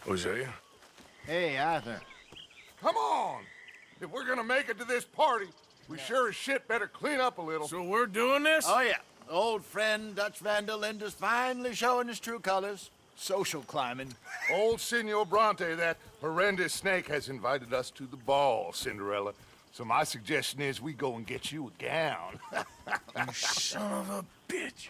Hosea? Hey, Arthur. Come on! If we're gonna make it to this party, we sure as shit better clean up a little. So we're doing this? Oh, yeah. Old friend Dutch Van der Linde's finally showing his true colors. Social climbing. Old Senor Bronte, that horrendous snake, has invited us to the ball, Cinderella. So my suggestion is we go and get you a gown. You son of a bitch.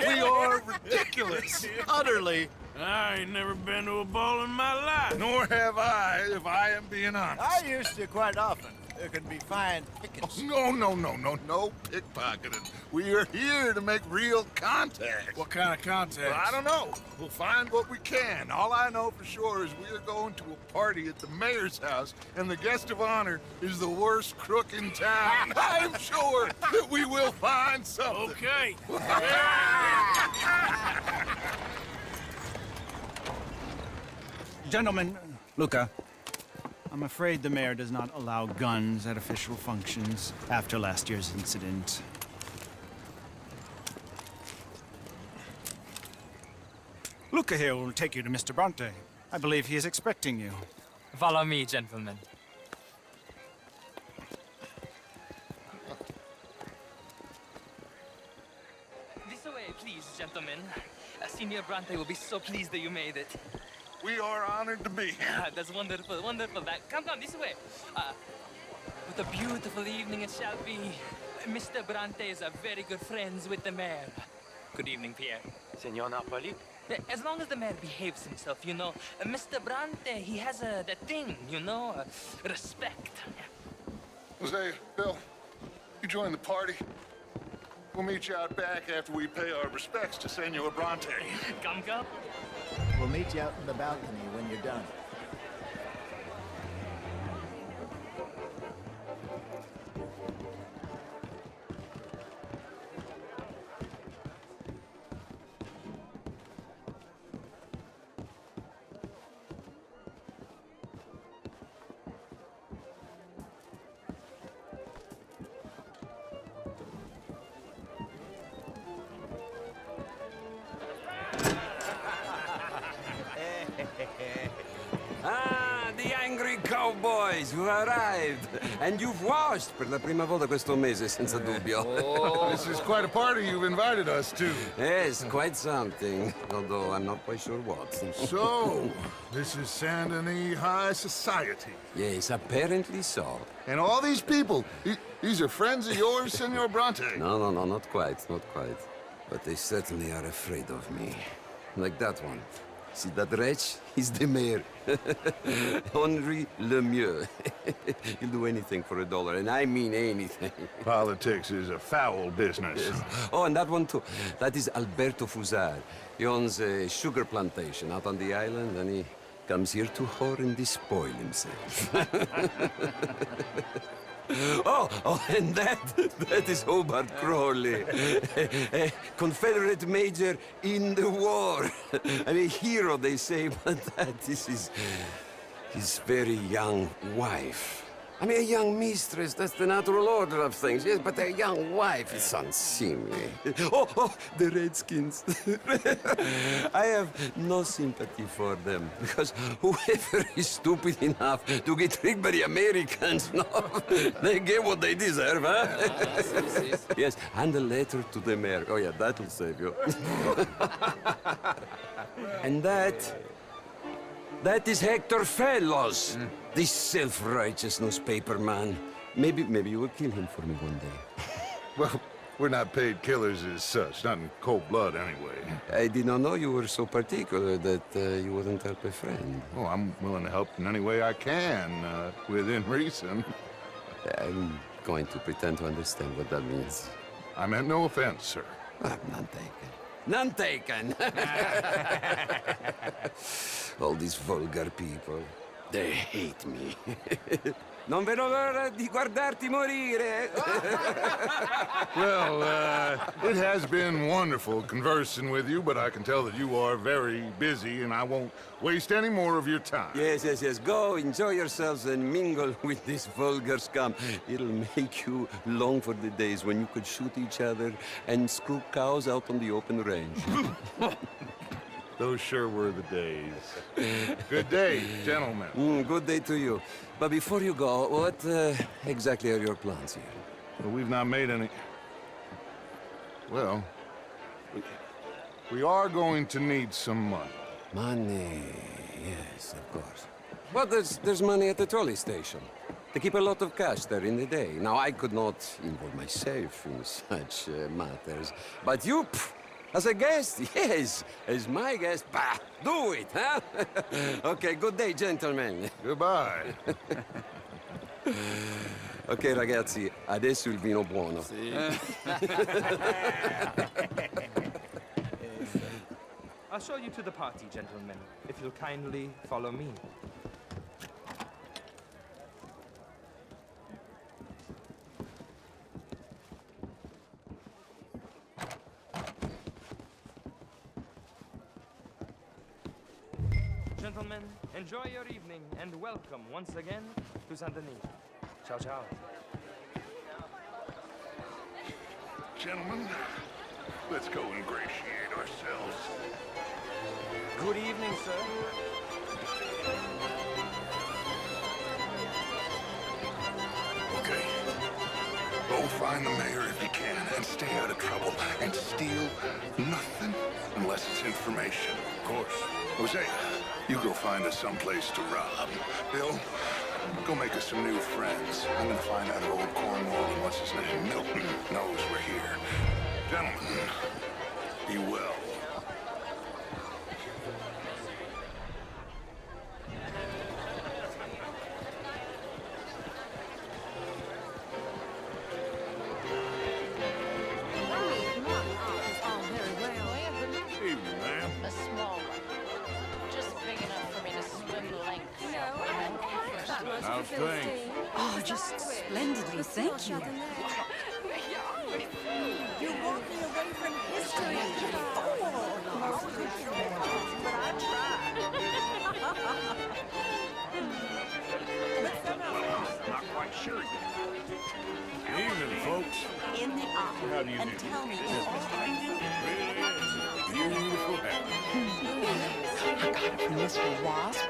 We are ridiculous. Utterly. I ain't never been to a ball in my life. Nor have I, if I am being honest. I used to quite often. There can be fine pickings. No pickpocketing. We are here to make real contact. What kind of contact? Well, I don't know. We'll find what we can. All I know for sure is we are going to a party at the mayor's house, and the guest of honor is the worst crook in town. I'm sure that we will find something. Okay. Gentlemen, Luca, I'm afraid the mayor does not allow guns at official functions after last year's incident. Luca here will take you to Mr. Bronte. I believe he is expecting you. Follow me, gentlemen. This way, please, gentlemen. Senior Bronte will be so pleased that you made it. We are honored to be here. That's wonderful, wonderful. Come this way. What a beautiful evening it shall be. Mr. Bronte is very good friends with the mayor. Good evening, Pierre. Senor Napoli? As long as the mayor behaves himself, you know. Mr. Bronte, he has that thing, you know, respect. Jose, Bill, you join the party. We'll meet you out back after we pay our respects to Senor Bronte. Come. We'll meet you out in the balcony when you're done. The angry cowboys who arrived. And you've washed per la prima volta questo mese, senza dubbio. This is quite a party you've invited us to. Yes, quite something. Although I'm not quite sure what. So, this is Saint Denis High Society. Yes, apparently so. And all these people, these are friends of yours, Senor Bronte? No, not quite, not quite. But they certainly are afraid of me. Like that one. See that wretch? He's the mayor. Henri Lemieux. He'll do anything for $1, and I mean anything. Politics is a foul business. Yes. Oh, and that one too. That is Alberto Fusar. He owns a sugar plantation out on the island, and he comes here to whore and despoil himself. Oh, and that is Hobart Crawley, a Confederate major in the war. I mean, hero, they say, but that is his very young wife. I mean, a young mistress, that's the natural order of things, yes, but a young wife is unseemly. Oh, the Redskins. I have no sympathy for them, because whoever is stupid enough to get tricked by the Americans, no, they get what they deserve, huh? Yes, and a letter to the mayor. Oh, yeah, that'll save you. And that is Hector Fellows, this self-righteous newspaper man. Maybe you will kill him for me one day. Well, we're not paid killers as such, not in cold blood anyway. I did not know you were so particular that you wouldn't help a friend. Oh, I'm willing to help in any way I can, within reason. I'm going to pretend to understand what that means. I meant no offense, sir. None taken. None taken! All these vulgar people. They hate me. Non vedo l'ora di guardarti morire. Well, it has been wonderful conversing with you, but I can tell that you are very busy, and I won't waste any more of your time. Yes, yes, yes. Go, enjoy yourselves, and mingle with this vulgar scum. It'll make you long for the days when you could shoot each other and screw cows out on the open range. Those sure were the days. Good day, gentlemen. Good day to you. But before you go, what exactly are your plans here? Well, we've not made any... Well, we are going to need some money. Money, yes, of course. But there's money at the trolley station. They keep a lot of cash there in the day. Now, I could not involve myself in such matters. But you, as a guest, yes, as my guest, bah, do it, huh? Okay, good day, gentlemen. Goodbye. Ok, ragazzi, adesso il vino buono. I'll show you to the party, gentlemen, if you'll kindly follow me. Gentlemen, enjoy your evening and welcome once again to Saint Denis. Ciao, ciao. Gentlemen, let's go ingratiate ourselves. Good evening, sir. Okay. Go find the mayor if you can and stay out of trouble and steal nothing unless it's information. Of course. Jose, you go find us someplace to rob. Bill, go make us some new friends. I'm gonna find out if old Cornwall and what's his name, Milton, knows we're here. Gentlemen, be well. Evening, ma'am. A small one. Just big enough for me to swim lengths. How's things? Oh, just splendidly, thank you. You're walking away from history. But I tried. Not quite sure yet. Evening, folks. In the How eye do you and do? tell me Really is a beautiful habit. I got it from Mr. Wasp.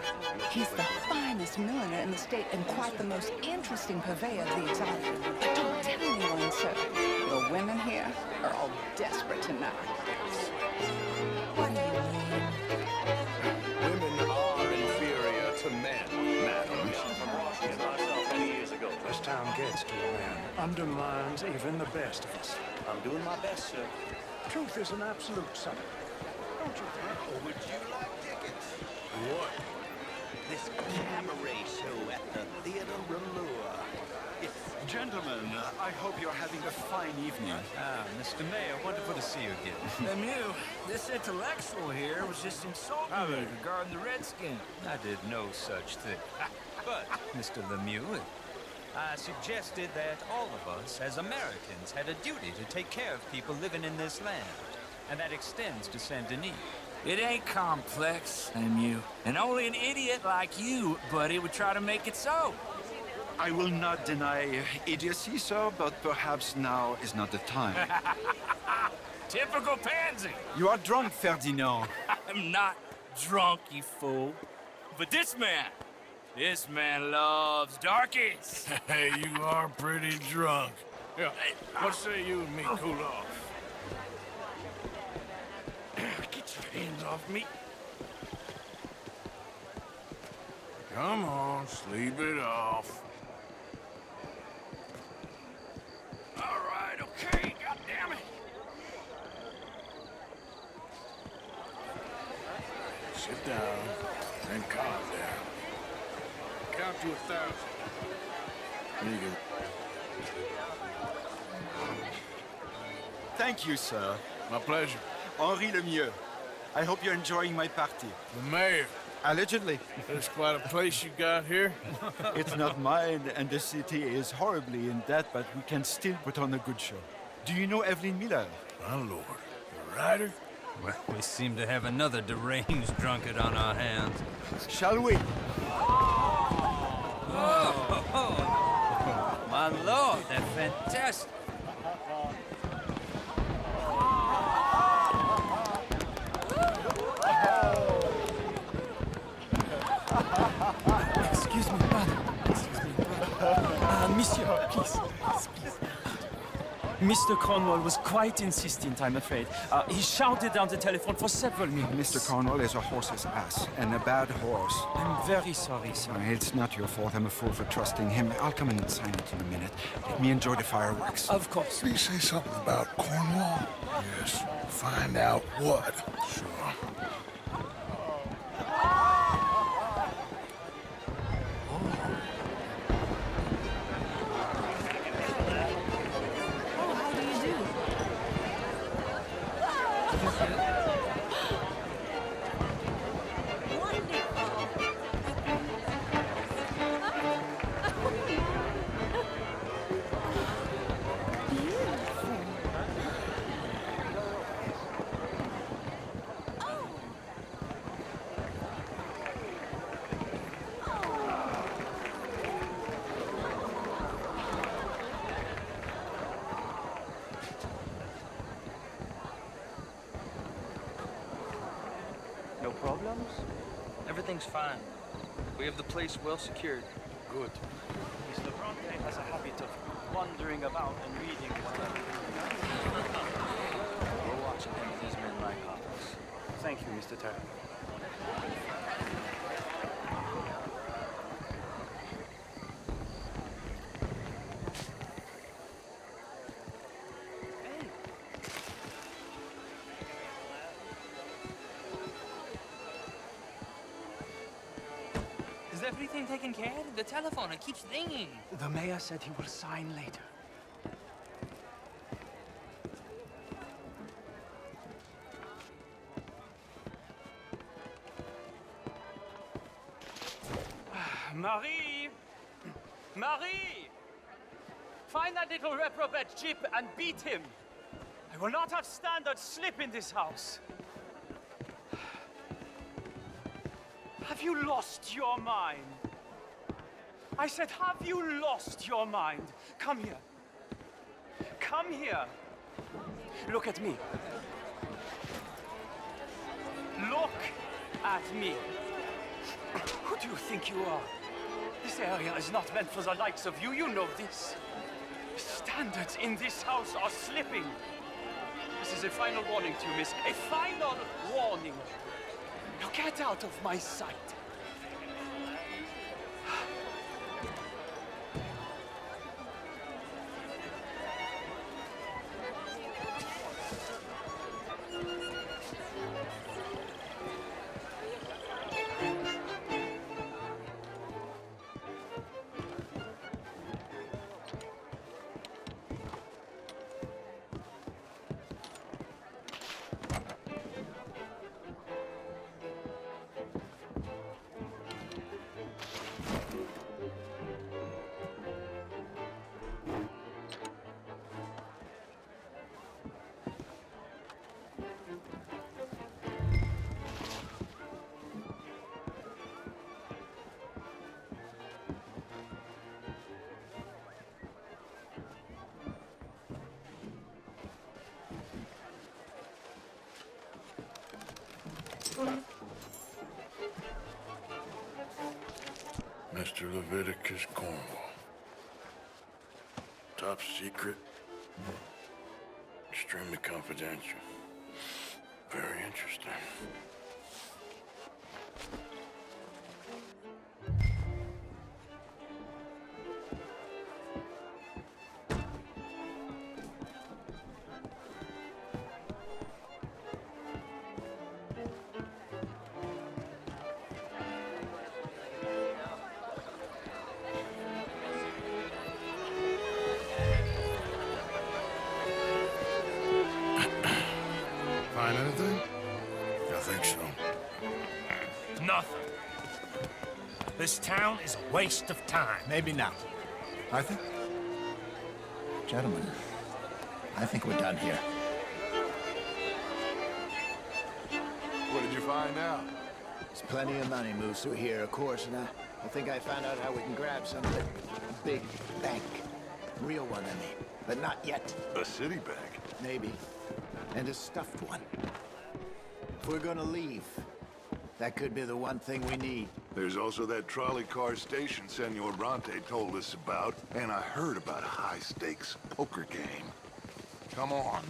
He's the finest milliner in the state and quite the most interesting purveyor of the exotic. But don't tell anyone, sir. The women here are all desperate to know. what do you mean? Women are inferior to men, madam. As time gets to a man, undermines even the best of us. I'm doing my best, sir. Truth is an absolute son. Don't you think? Would you like tickets? What? This cabaret show at the Theater Lemieux. Gentlemen, I hope you're having a fine evening. Mr. Mayor, wonderful to see you again. Lemieux, this intellectual here was just insulting me regarding the Redskins. I did no such thing. But, Mr. Lemieux, I suggested that all of us, as Americans, had a duty to take care of people living in this land. And that extends to Saint Denis. It ain't complex, Lemieux. And only an idiot like you, buddy, would try to make it so. I will not deny idiocy, sir, but perhaps now is not the time. Typical pansy. You are drunk, Ferdinand. I'm not drunk, you fool. But this man loves darkies. Hey, you are pretty drunk. Yeah, hey, what say you and me cool off? Get your hands off me. Come on, sleep it off. All right, okay, goddammit. Sit down and calm down. Count to 1,000. Here you go. Thank you, sir. My pleasure. Henri Lemieux. I hope you're enjoying my party. The mayor. Allegedly. There's quite a place you got here. It's not mine, and the city is horribly in debt, but we can still put on a good show. Do you know Evelyn Miller? My lord. The writer? Well, we seem to have another deranged drunkard on our hands. Shall we? Oh, my lord, they're fantastic. Excuse me, brother. Excuse me, brother. Monsieur, please. Please. Mr. Cornwall was quite insistent, I'm afraid. He shouted down the telephone for several minutes. Mr. Cornwall is a horse's ass, and a bad horse. I'm very sorry, sir. It's not your fault. I'm a fool for trusting him. I'll come in and sign it in a minute. Let me enjoy the fireworks. Of course. Did he say something about Cornwall? Yes. Find out what. Sure. No problems? Everything's fine. We have the place well secured. Good. Mr. Bronte has a habit of wandering about and reading whatever. We're watching him with his men like hawks. Thank you, Mr. Terry. Is everything taken care of? The telephone, it keeps ringing. The mayor said he will sign later. Marie! Marie! Find that little reprobate Jip and beat him. I will not have standard slip in this house. Have you lost your mind? I said, have you lost your mind? Come here. Come here. Look at me. Look at me. Who do you think you are? This area is not meant for the likes of you. You know this. Standards in this house are slipping. This is a final warning to you, miss. A final warning. Now get out of my sight. Mr. Leviticus Cornwall. Top secret. Extremely confidential. Very interesting. Find anything? I think nothing. This town is a waste of time. Maybe not. Arthur? Gentlemen, I think we're done here. What did you find out? There's plenty of money moves through here, of course, and I think I found out how we can grab some of it. A big bank. Real one, I mean. But not yet. A city bank? Maybe. And a stuffed one. If we're gonna leave, that could be the one thing we need. There's also that trolley car station Senor Bronte told us about, and I heard about a high-stakes poker game. Come on.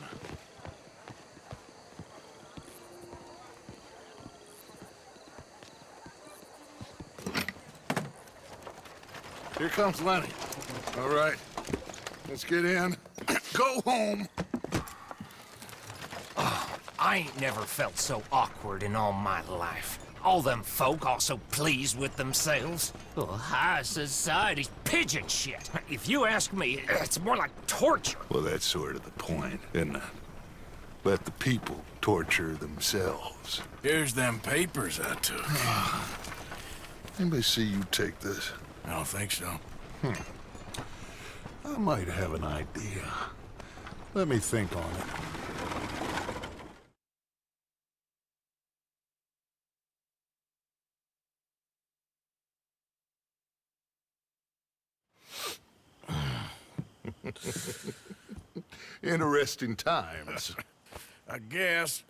Here comes Lenny. All right, let's get in. Go home. I ain't never felt so awkward in all my life. All them folk all so pleased with themselves. Oh, high society's pigeon shit. If you ask me, it's more like torture. Well, that's sort of the point, isn't it? Let the people torture themselves. Here's them papers I took. Anybody see you take this? I don't think so. I might have an idea. Let me think on it. Interesting times. I guess.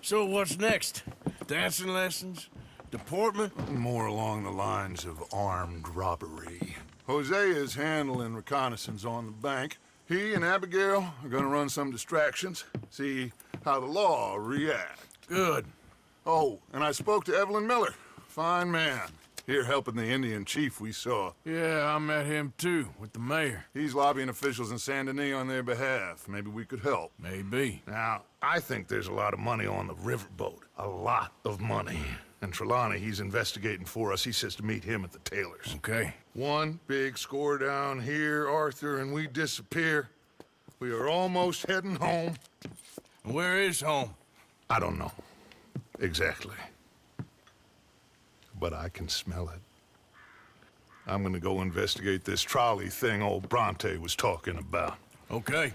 So what's next? Dancing lessons? Deportment? More along the lines of armed robbery. Jose is handling reconnaissance on the bank. He and Abigail are gonna run some distractions, see how the law reacts. Good. Oh, and I spoke to Evelyn Miller. Fine man. Here helping the Indian chief we saw. Yeah, I met him too, with the mayor. He's lobbying officials in Saint Denis on their behalf. Maybe we could help. Maybe. Now, I think there's a lot of money on the riverboat. A lot of money. And Trelawney, he's investigating for us. He says to meet him at the Taylor's. Okay. One big score down here, Arthur, and we disappear. We are almost heading home. Where is home? I don't know. Exactly. But I can smell it. I'm gonna go investigate this trolley thing old Bronte was talking about. Okay.